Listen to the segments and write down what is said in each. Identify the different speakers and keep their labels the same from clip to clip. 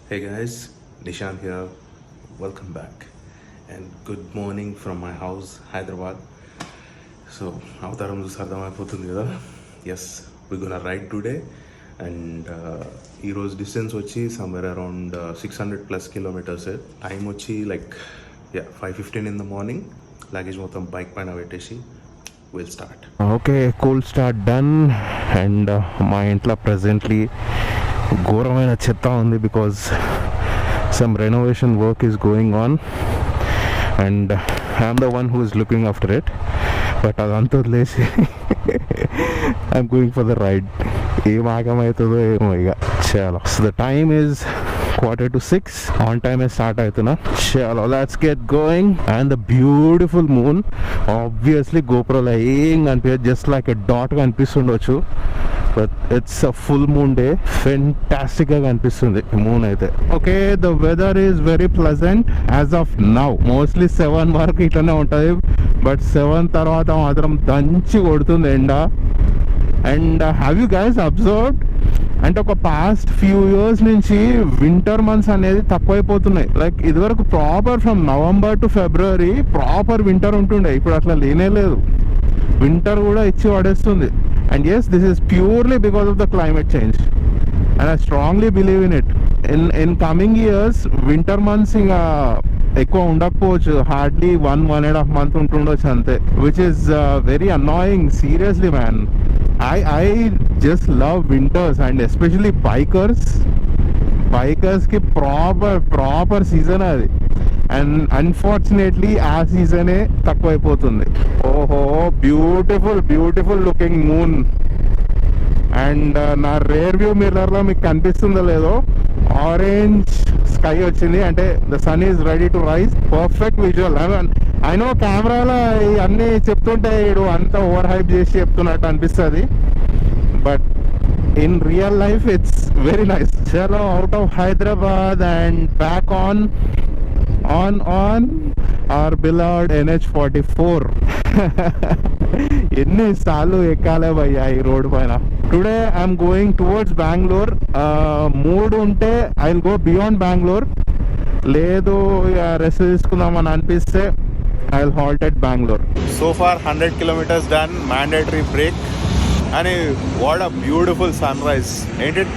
Speaker 1: Hey guys, Nishant here. Welcome back and good morning from my house, Hyderabad. So, అవతారం చూసి అర్థమైపోతుంది కదా. Yes we gonna ride today and ఈరోజు distance వచ్చి somewhere around 600+ kilometres. Time వచ్చి like 5:15 in the morning. Luggage మొత్తం bike పైన పెట్టేసి will start.
Speaker 2: Okay, cool start done. And మా ఇంట్లో ప్రజెంట్లీ ఘోరమైన చెత్త ఉంది because some renovation work is going on and I'm the one who is looking after it. But అదంతా వదిలేసి I'm going for the ride. ఏం ఆగమవుతుందో ఏమో ఇక. చాలా ద టైమ్ ఈజ్ 5:45 ఆన్ టైమే స్టార్ట్ అవుతున్నా. చలో let's get going. And the beautiful moon, obviously గోప్రోలో ఏం కనిపించదు, జస్ట్ లైక్ ఎ డాట్ కనిపిస్తుండొచ్చు, but it's a full moon day. Fantastic గా కనిపిస్తుంది మూన్ అయితే. Okay, the weather is very pleasant as of now. Mostly 7 వరకు ఇట్లనే ఉంటుంది, బట్ 7 తర్వాత మాత్రం దంచి కొడుతుంది ఎండ. And have you guys observed, అంటే ఒక పాస్ట్ ఫ్యూ ఇయర్స్ నుంచి వింటర్ మంత్స్ అనేది తక్కువైపోతున్నాయి. లైక్ ఇదివరకు proper from November to February proper winter ఉంటుండే, ఇప్పుడు అట్లా లేనే లేదు. వింటర్ కూడా ఇచ్చి పడేస్తుంది. And yes, this is purely because of the climate change and I strongly believe in it. In coming years winter months ఇంకా ఎక్కువ ఉండకపోవచ్చు, హార్డ్లీ 1.5 months ఉంటుండొచ్చు అంతే, which is very annoying. Seriously man, I just love winters and especially bikers కి proper season అది. And unfortunately ఆ సీజనే తక్కువైపోతుంది. ఓహో, బ్యూటిఫుల్ లుకింగ్ మూన్. అండ్ నా రేర్ వ్యూ మిర్రర్ లో మీకు కనిపిస్తుందో లేదో, ఆరెంజ్ స్కై వచ్చింది, అంటే the sun is ready to rise. Perfect visual. I know కెమెరాలో అన్నీ చెప్తుంటే ఇడు అంతా ఓవర్ హైప్ చేసి చెప్తున్నట్టు అనిపిస్తుంది, but in real life it's very nice. చలో out of Hyderabad and back on our beloved NH44. ఎన్నిసార్లు ఎక్కాలే భయ్యా ఈ రోడ్ పైన. Today I'm going towards Bengaluru. మూడు ఉంటే I will go beyond Bengaluru, లేదు రెస్ట్ తీసుకుందామని అనిపిస్తే I will halt at Bengaluru.
Speaker 1: So far 100 kilometers done, mandatory break. And what a beautiful sunrise, ain't it?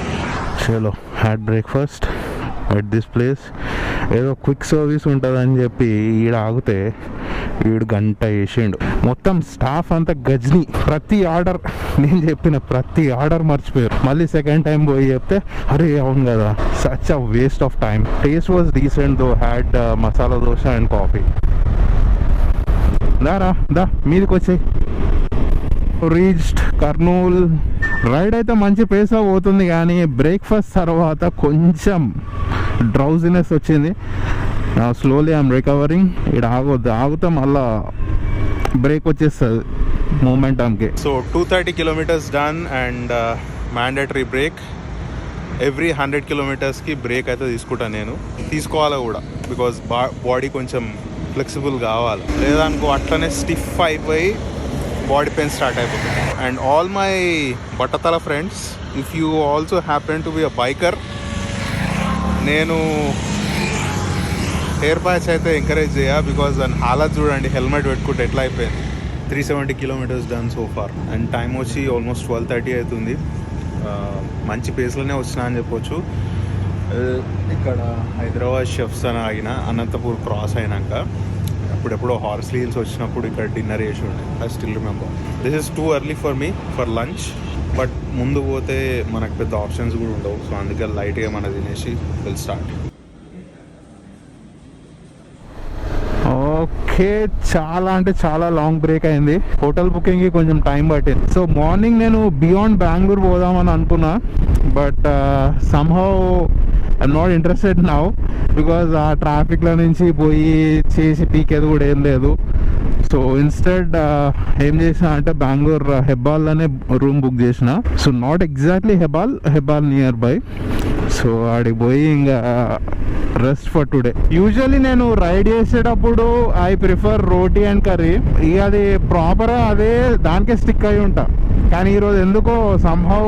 Speaker 2: చలో, had breakfast at this place. ఏదో quick service ఉంటుందని చెప్పి ఈడ ఆగితే వీడు గంట వేసిండు. మొత్తం స్టాఫ్ అంతా గజ్ని. ప్రతి ఆర్డర్, నేను చెప్పిన ప్రతి ఆర్డర్ మర్చిపోయారు. మళ్ళీ సెకండ్ టైం పోయి చెప్తే అరే అవును కదా. Such a waste of time. Taste was decent though, had masala dosa and coffee. దా మీదకి వచ్చాయి. రీచ్డ్ కర్నూల్. రైడ్ అయితే మంచి పేస్లో పోతుంది, కానీ బ్రేక్ఫాస్ట్ తర్వాత కొంచెం డ్రౌజినెస్ వచ్చింది. Slowly I'm recovering. ఇక్కడ ఆగుతాం మళ్ళా బ్రేక్ వచ్చేస్తుంది మూమెంటంకి.
Speaker 1: So 230 kilometers done and mandatory break. Every 100 kilometersకి బ్రేక్ అయితే తీసుకుంటాను నేను. తీసుకోవాలి కూడా, బికాజ్ బాడీ కొంచెం ఫ్లెక్సిబుల్ కావాలి, లేదనుకో అట్లనే స్టిఫ్ అయిపోయి బాడీ పెయిన్ స్టార్ట్ అయిపోతుంది. అండ్ ఆల్ మై బట్టతల friends, if you also happen to be a biker, నేను హెయిర్ ప్యాచ్ అయితే ఎంకరేజ్ చేయ, బికాజ్ దాని హాలత్ చూడండి, హెల్మెట్ పెట్టుకుంటే ఎట్లా అయిపోయింది. 370 kilometers done so far and time వచ్చి ఆల్మోస్ట్ 12:30 అవుతుంది. మంచి పేస్లోనే వచ్చినా అని చెప్పొచ్చు. ఇక్కడ హైదరాబాద్ షెఫ్స్ అని ఆగిన, అనంతపూర్ క్రాస్ అయినాక అప్పుడెప్పుడో హార్స్ హిల్స్ వచ్చినప్పుడు ఇక్కడ డిన్నర్ చేసి ఉండే. I still remember. This is too early for me for lunch, but ముందు పోతే మనకు పెద్ద ఆప్షన్స్ కూడా ఉండవు. సో అందుకే లైట్గా మనం తినేసి విల్ స్టార్ట్.
Speaker 2: ఓకే, చాలా అంటే చాలా లాంగ్ బ్రేక్ అయింది. హోటల్ బుకింగ్కి కొంచెం టైం పట్టింది. సో మార్నింగ్ నేను బియాండ్ బెంగళూరు పోదామని అనుకున్నా, but somehow I'm not interested now, because ఆ ట్రాఫిక్లో నుంచి పోయి చేసి పీకేది కూడా ఏం లేదు. సో ఇన్స్టెడ్ ఏం చేసిన అంటే బెంగళూరు హెబ్బాల్లోనే రూమ్ బుక్ చేసిన. So not exactly Hebbal near by. So ఆడికి పోయి ఇంకా రెస్ట్ ఫర్ టుడే. యూజువల్లీ నేను రైడ్ చేసేటప్పుడు I prefer roti and curry. ఇక అది ప్రాపర్ అదే దానికే స్టిక్ అయి ఉంటా. కానీ ఈరోజు ఎందుకో సంహౌ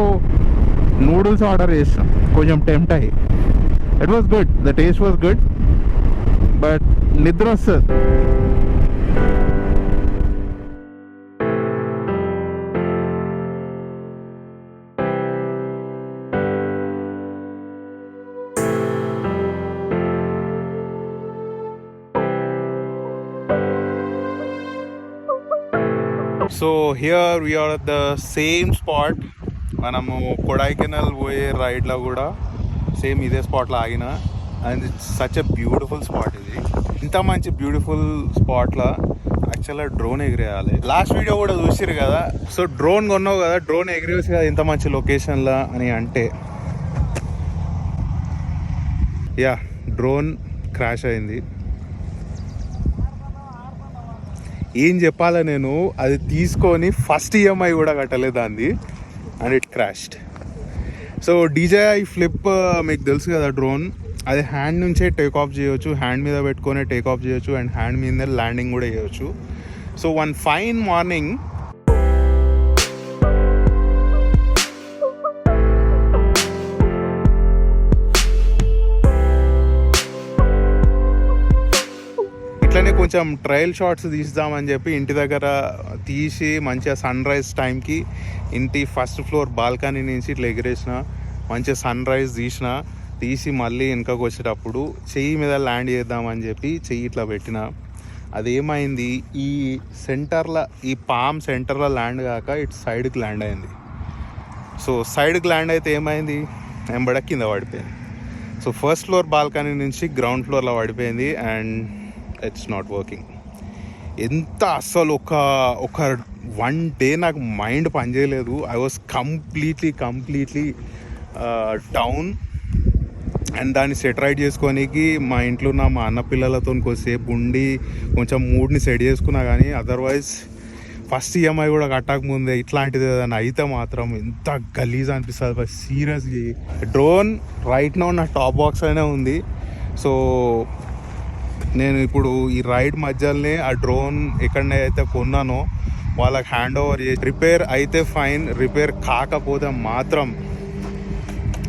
Speaker 2: నూడిల్స్ ఆర్డర్ చేసిన, కొంచెం టెంప్ట్ అయ్యి. It was good, the taste was good, but నిద్ర వస్తుంది.
Speaker 1: So here we are at the same spot. మనము కొడైకెనాల్ పోయే రైడ్లో కూడా సేమ్ ఇదే స్పాట్లో ఆగిన. And it's such a beautiful spot. ఇది ఇంత మంచి బ్యూటిఫుల్ స్పాట్లో యాక్చువల్గా డ్రోన్ ఎగిరేయాలి. లాస్ట్ వీడియో కూడా చూసిరు కదా. సో డ్రోన్ కొన్నావు కదా, డ్రోన్ ఎగిరేసి కదా ఇంత మంచి లొకేషన్లో అని అంటే, యా డ్రోన్ క్రాష్ అయింది. ఏం చెప్పాలా నేను, అది తీసుకొని ఫస్ట్ EMI కూడా కట్టలేదు దాన్ని, and it crashed. So DJI flip మీకు తెలుసు కదా డ్రోన్, అది హ్యాండ్ నుంచే టేక్ ఆఫ్ చేయొచ్చు, హ్యాండ్ మీద పెట్టుకొని టేక్ ఆఫ్ చేయొచ్చు, అండ్ హ్యాండ్ మీద ల్యాండింగ్ కూడా చేయొచ్చు. సో వన్ ఫైన్ మార్నింగ్ ఇట్లనే కొంచెం ట్రయల్ షాట్స్ తీద్దామని చెప్పి ఇంటి దగ్గర తీసి మంచిగా సన్ రైజ్ టైంకి ఇంటి ఫస్ట్ ఫ్లోర్ బాల్కనీ నుంచి ఇట్లా ఎగిరేసిన, మంచిగా సన్ రైజ్ తీసి మళ్ళీ వెనకకు వచ్చేటప్పుడు చెయ్యి మీద ల్యాండ్ చేద్దామని చెప్పి చెయ్యి ఇట్లా పెట్టిన. అదేమైంది, ఈ సెంటర్లో, ఈ పామ్ సెంటర్లో ల్యాండ్ కాక ఇటు సైడ్కి ల్యాండ్ అయింది. సో సైడ్కి ల్యాండ్ అయితే ఏమైంది, ఎంబడ కింద పడిపోయింది. సో ఫస్ట్ ఫ్లోర్ బాల్కనీ నుంచి గ్రౌండ్ ఫ్లోర్లో పడిపోయింది. And it's not working. ఎంత అస్సలు ఒక 1 డే నాకు మైండ్ పనిచేయలేదు. I was completely down. And దాన్ని సెట్ రైట్ చేసుకోనికి మా ఇంట్లో ఉన్న మా అన్న పిల్లలతో కొద్దిసేపు ఉండి కొంచెం మూడ్ని సెట్ చేసుకున్నా. కానీ అదర్వైజ్ ఫస్ట్ EMI కూడా కట్టకముందే ఇట్లాంటిది ఏదైనా అయితే మాత్రం ఎంత గలీజ్ అనిపిస్తుంది సీరియస్లీ. డ్రోన్ రైట్ నౌ నా టాప్ బాక్స్ అనే ఉంది. సో నేను ఇప్పుడు ఈ రైడ్ మధ్యలోనే ఆ డ్రోన్ ఎక్కడైతే కొన్నానో వాళ్ళకి హ్యాండ్ ఓవర్ చేసి, రిపేర్ అయితే ఫైన్, రిపేర్ కాకపోతే మాత్రం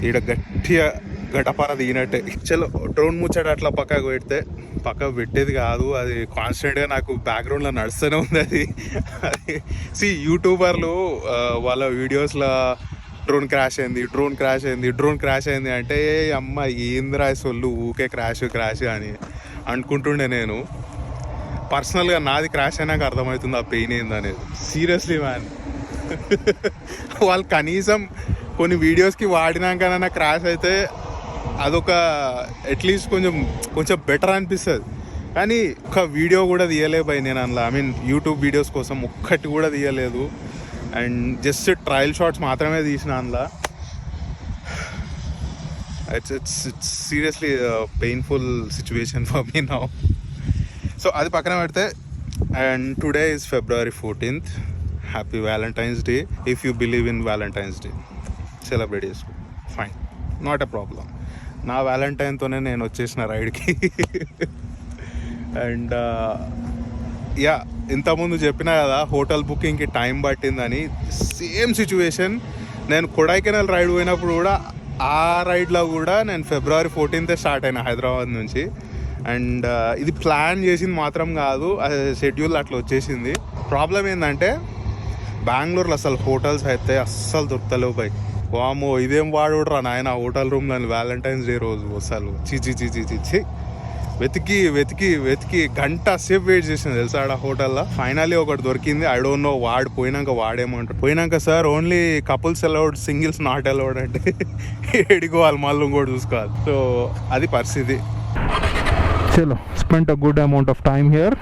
Speaker 1: ఈడ గట్టిగా గటపర దిగినట్టే. చలో డ్రోన్ ముచ్చట అట్లా పక్కకు పెట్టేది కాదు, అది కాన్స్టెంట్గా నాకు బ్యాక్గ్రౌండ్లో నడుస్తూనే ఉంది. అది యూట్యూబర్లు వాళ్ళ వీడియోస్లో డ్రోన్ క్రాష్ అయింది అంటే అమ్మ ఏందిరా సొల్లు ఊకే క్రాష్ అని అనుకుంటుండే. నేను పర్సనల్గా నాది క్రాష్ అయినాక అర్థమవుతుంది ఆ పెయిన్ ఏందనేది. సీరియస్లీ మ్యాన్, వాళ్ళు కనీసం కొన్ని వీడియోస్కి వాడినాకనైనా క్రాష్ అయితే అదొక అట్లీస్ట్ కొంచెం బెటర్ అనిపిస్తుంది. కానీ ఒక్క వీడియో కూడా తీయలేదు నేను అందులో. యూట్యూబ్ వీడియోస్ కోసం ఒక్కటి కూడా తీయలేదు. అండ్ జస్ట్ ట్రయల్ షాట్స్ మాత్రమే తీసిన అందులో. It's seriously a painful situation for me now. So అది పక్కన పెడితే, and today is February 14th. Happy Valentine's day. If you believe in Valentine's day celebrate చేసుకో, ఫైన్, నాట్ ఎ ప్రాబ్లం. నా వ్యాలంటైన్తోనే నేను వచ్చేసిన రైడ్కి. అండ్ యా ఇంతకుముందు చెప్పినా కదా హోటల్ బుకింగ్కి టైం పట్టిందని. Same situation. నేను కొడైకెనాల్ రైడ్ పోయినప్పుడు కూడా, ఆ రైడ్లో కూడా నేను February 14th స్టార్ట్ అయినా హైదరాబాద్ నుంచి. అండ్ ఇది ప్లాన్ చేసింది మాత్రం కాదు, షెడ్యూల్ అట్లా వచ్చేసింది. ప్రాబ్లం ఏంటంటే బెంగళూరులో అసలు హోటల్స్ అయితే అస్సలు దొరుకుతలేవు బై. వామో ఇదేం వాడురా నాయన హోటల్ రూమ్లో వ్యాలంటైన్స్ డే రోజు. అసలు చిచి వెతికి గంట సేపు వెయిట్ చేసింది తెలుసా ఆడ హోటల్లో. ఫైనల్లీ ఒకటి దొరికింది. ఐ డోంట్ నో వాడేమంటారు. పోయినాక sir only couples allowed, singles not allowed అంటే ఎడుకోవాలి, మళ్ళీ ఇంకోటి చూసుకోవాలి. సో అది పరిస్థితి.
Speaker 2: చలో, spent a good amount of time here.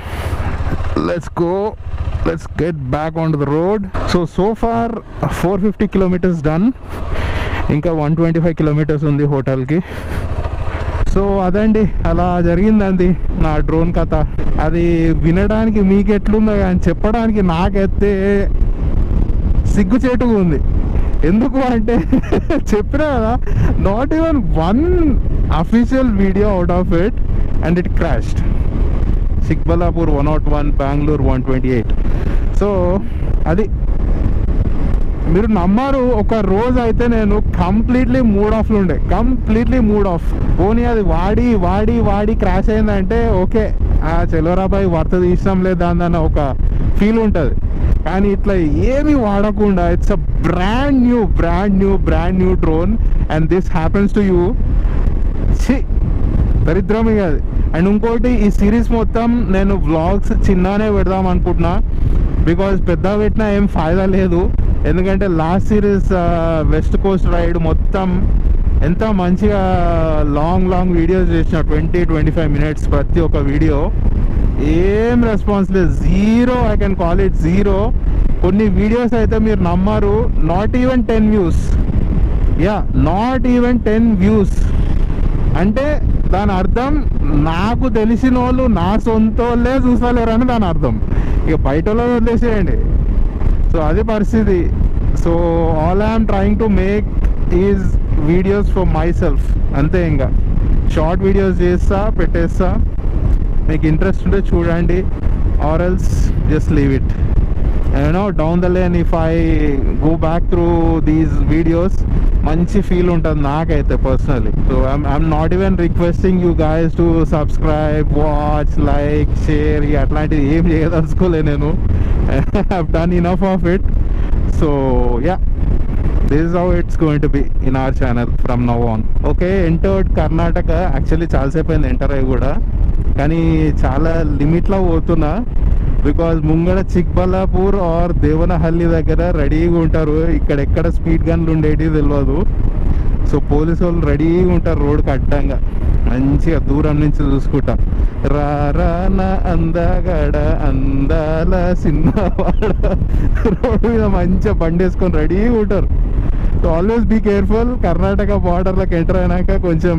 Speaker 2: Let's get back onto the road. So far 450 kilometers done. ఇంకా 125 kilometers ఉంది హోటల్కి. సో అదండి, అలా జరిగిందండి నా డ్రోన్ కథ. అది వినడానికి మీకు ఎట్లుందో కానీ చెప్పడానికి నాకైతే సిగ్గుచేటుగా ఉంది. ఎందుకు అంటే చెప్పినా కదా, not even 1 official video out of it and it crashed. Chikballapur 101, Bengaluru 128. So అది మీరు నమ్మరు, ఒక రోజు అయితే నేను కంప్లీట్లీ మూడ్ ఆఫ్లో ఉండే, కంప్లీట్లీ మూడ్ ఆఫ్. పోనీ అది వాడి వాడి వాడి క్రాష్ అయిందంటే ఓకే, ఆ చెలోరాబాయ్ వర్త తీసినాం లేదా అన్న ఒక ఫీల్ ఉంటుంది. కానీ ఇట్లా ఏమి వాడకుండా it's a brand new drone and this happens to you. దరిద్రమే కాదు. అండ్ ఇంకోటి, ఈ సిరీస్ మొత్తం నేను వ్లాగ్స్ చిన్ననే పెడదాం అనుకుంటున్నా, బికాజ్ పెద్ద పెట్టినా ఏం ఫాయిదా లేదు. ఎందుకంటే last series west coast ride మొత్తం ఎంత మంచిగా లాంగ్ వీడియోస్ చేసిన, 20-25 minutes ప్రతి ఒక్క వీడియో. ఏం రెస్పాన్స్ లేదు, zero. I can call it zero. కొన్ని వీడియోస్ అయితే మీరు నమ్మరు, not even 10 views. Not even 10 views. అంటే దాని అర్థం నాకు తెలిసిన వాళ్ళు, నా సొంత వాళ్ళే చూస్తలేరు అని దాని అర్థం. ఇక బయట వాళ్ళు వదిలేసేయండి. సో అది పరిస్థితి. So all I'm trying to make is videos for my self, అంతే. ఇంకా షార్ట్ వీడియోస్ చేస్తా, పెట్టేస్తా. మీకు ఇంట్రెస్ట్ ఉంటే చూడండి, or else just leave it. Down the lane if I go back through these videos, మంచి ఫీల్ ఉంటుంది నాకైతే personally. So I'm not even requesting you guys to subscribe, watch, like, share, అట్లాంటివి ఏం చేయదలుచుకోలే నేను. I've done enough of it. So yeah, this is how it's going to be in our channel from now on. Okay, entered Karnataka. Actually చాలా సేపు అయింది enter అయ్యి కూడా, కానీ చాలా లిమిట్లో పోతున్నా. బికాజ్ ముంగడ చిక్బల్లాపూర్ ఆర్ దేవనహల్లి దగ్గర రెడీగా ఉంటారు. ఇక్కడెక్కడ స్పీడ్ గన్లు ఉండేవి తెలియదు. సో పోలీసు వాళ్ళు రెడీగా ఉంటారు రోడ్కి అడ్డంగా, మంచిగా దూరం నుంచి చూసుకుంటా. రానా అందగాడ అందాల సిన్నవాడ, రోడ్డు మీద మంచిగా బండి వేసుకొని రెడీగా ఉంటారు. So always be careful. Karnataka బార్డర్లోకి ఎంటర్ అయినాక కొంచెం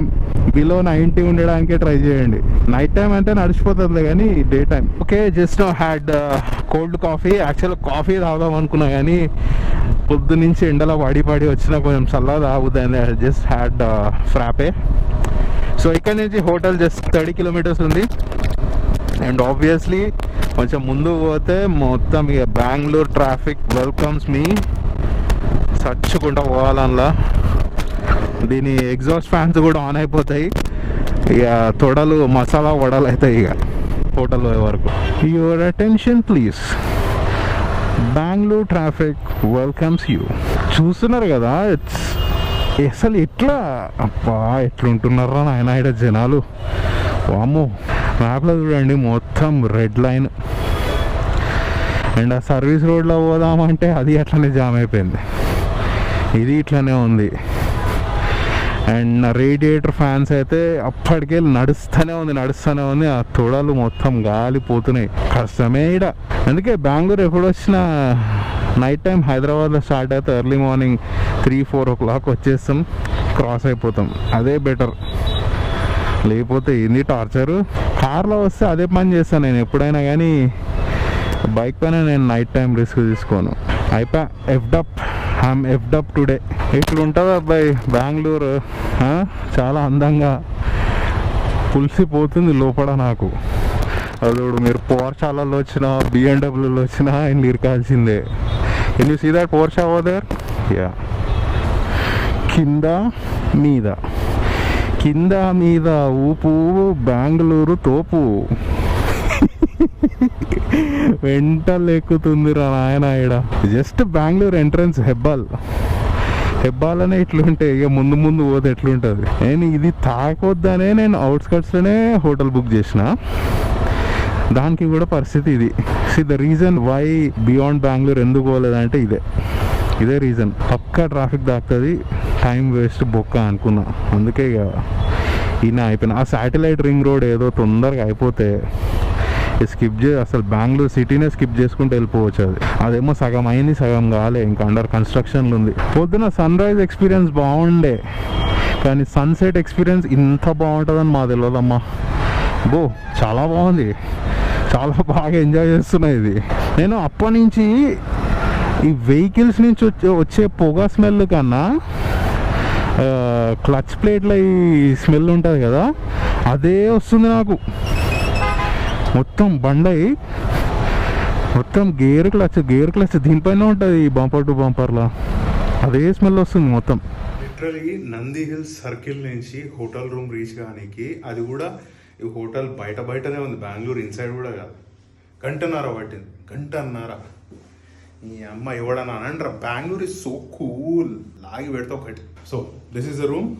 Speaker 2: బిలో 90 ఉండడానికే ట్రై చేయండి. నైట్ టైం అంటే నడిచిపోతుంది, కానీ day time. Okay, just had cold coffee. Actual coffee తాగుదాం అనుకున్నా, కానీ పొద్దు నుంచి ఎండలో పడి వచ్చినా కొంచెం చల్లగా తాగుతుంది. Just had frappe. సో ఇక్కడ నుంచి హోటల్ జస్ట్ 30 kilometers ఉంది. అండ్ ఆబ్వియస్లీ కొంచెం ముందు పోతే మొత్తం ఇక బెంగళూరు ట్రాఫిక్ వెల్కమ్స్ మీ. చచ్చుకుంటా పోవాలన్నా. దీని ఎగ్జాస్ట్ ఫ్యాన్స్ కూడా ఆన్ అయిపోతాయి. ఇక తొడలు మసాలా వడలు అవుతాయి ఇక హోటల్ పోయే వరకు. Your attention please, Bengaluru traffic welcomes you. చూస్తున్నారు కదా, ఇట్స్ అసలు ఎట్లా అబ్బా ఎట్లుంటున్నారా నాయన ఇక్కడ జనాలు. వామ్మో, మ్యాప్లో చూడండి మొత్తం రెడ్ లైన్. అండ్ ఆ సర్వీస్ రోడ్లో పోదామంటే అది అట్లనే జామ్ అయిపోయింది. ఇది ఇట్లనే ఉంది. అండ్ నా రేడియేటర్ ఫ్యాన్స్ అయితే అప్పటికే నడుస్తూనే ఉంది. ఆ తొడలు మొత్తం గాలిపోతున్నాయి. కష్టమే ఇడ. అందుకే బెంగళూరు ఎప్పుడు వచ్చినా నైట్ టైం హైదరాబాద్లో స్టార్ట్ అయితే ఎర్లీ మార్నింగ్ 3-4 o'clock వచ్చేస్తాం, క్రాస్ అయిపోతాం. అదే బెటర్. లేకపోతే ఏంది టార్చరు. కార్లో వస్తే అదే పని చేస్తాను నేను ఎప్పుడైనా, కానీ బైక్ పైన నేను నైట్ టైం రిస్క్ తీసుకోను. అయిపోయా, ఐఎమ్ ఎఫ్డప్ టుడే. ఇట్లుంటుంది అబ్బాయి బెంగళూరు. చాలా అందంగా పులిసిపోతుంది లోపల నాకు. అదోడు మీరు పోర్షాలలో వచ్చినా, BMW వచ్చినా ఆయన ఇరకాల్సిందే. Can you see that Porsche over there? Yeah, కింద మీద ఊపు, బెంగళూరు తోపు. వెంటలు ఎక్కుతుంది రా నాయన. ఈడ జస్ట్ బెంగళూరు ఎంట్రన్స్ హెబ్బాల్ అనే ఇట్లుంటే, ఇక ముందు పోతే ఎట్లుంటుంది. నేను ఇది తాకొద్దనే నేను అవుట్స్కట్స్లోనే హోటల్ బుక్ చేసిన. దానికి కూడా పరిస్థితి ఇది. See the reason why beyond Bengaluru ఎందుకు పోలేదంటే ఇదే రీజన్. పక్కా ట్రాఫిక్ దాకుతుంది, టైం వేస్ట్ బొక్క అనుకున్నా. అందుకే ఇక ఈయన అయిపోయినా. ఆ శాటిలైట్ రింగ్ రోడ్ ఏదో తొందరగా అయిపోతే అసలు బెంగళూరు సిటీనే స్కిప్ చేసుకుంటూ వెళ్ళిపోవచ్చు. అదేమో సగం అయింది, సగం కాలే, ఇంకా అండర్ కన్స్ట్రక్షన్లు ఉంది. పొద్దున సన్ రైజ్ ఎక్స్పీరియన్స్ బాగుండే, కానీ సన్సెట్ ఎక్స్పీరియన్స్ ఇంత బాగుంటుందని మా తెలియదమ్మా. చాలా బాగుంది, చాలా బాగా ఎంజాయ్ చేస్తున్నా ఇది. నేను అప్పటి నుంచి ఈ వెహికల్స్ నుంచి వచ్చే పొగ స్మెల్ కన్నా క్లచ్ ప్లేట్ల ఈ స్మెల్ ఉంటుంది కదా, అదే వస్తుంది నాకు. మొత్తం బండయి మొత్తం గేర్ క్లచ్ దీనిపైన ఉంటుంది ఈ బంపర్ టు బంపర్లా. అదే స్మెల్ వస్తుంది మొత్తం.
Speaker 1: లిటరలీ నంది హిల్స్ సర్కిల్ నుంచి హోటల్ రూమ్ రీచ్ కానీకి, అది కూడా ఈ హోటల్ బయటనే ఉంది, బెంగళూరు ఇన్సైడ్ కూడా కాదు. గంటన్నర పట్టింది, గంటన్నర. ఈ అమ్మ ఎవడన్నా అంటారా, బెంగళూరు ఇస్ సో కూల్, లాగి పెడితే ఒకటి. So this is the room,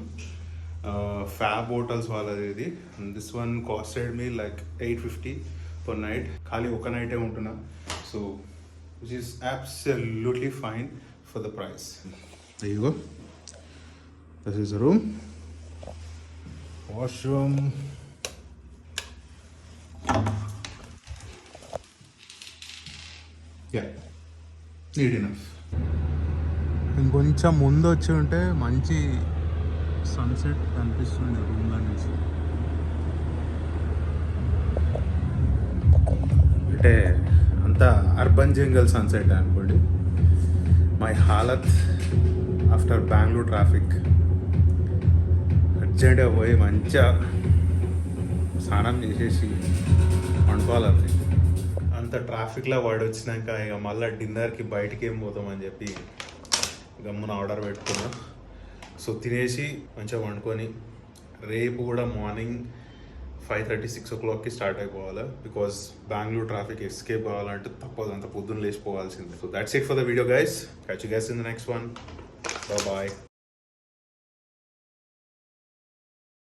Speaker 1: fab hotels వాళ్ళది ఇది. This one costed me like 850 per night. ఖాళీ ఒక నైటే ఉంటున్నా. So which is absolutely fine for the price. There you go. This is the room. Washroom. Yeah, neat enough. ఇంకొంచెం ముందు వచ్చి ఉంటే మంచి సన్సెట్ కనిపిస్తుంది రూమ్లో నుంచి. అంటే అంతా అర్బన్ జంగల్ సన్సెట్ అనుకోండి. మై హాలత్ ఆఫ్టర్ బెంగళూరు ట్రాఫిక్. అర్జెంట్గా పోయి మంచిగా స్నానం చేసేసి వండుకోవాలి. అంత ట్రాఫిక్లో వాడు వచ్చినాక ఇక మళ్ళీ డిన్నర్కి బయటికి ఏం పోతామని చెప్పి గమ్మున ఆర్డర్ పెట్టుకున్నా. సో తినేసి మంచిగా వండుకొని రేపు కూడా మార్నింగ్ 5:30-6 o'clockకి స్టార్ట్ అయిపోవాలి. బికాస్ బెంగళూరు ట్రాఫిక్ ఎస్కేప్ కావాలంటే తప్పదు, అంత పొద్దున్న లేచిపోవాల్సిందే. So that's it for the video guys. Catch you guys in the next one. Bye.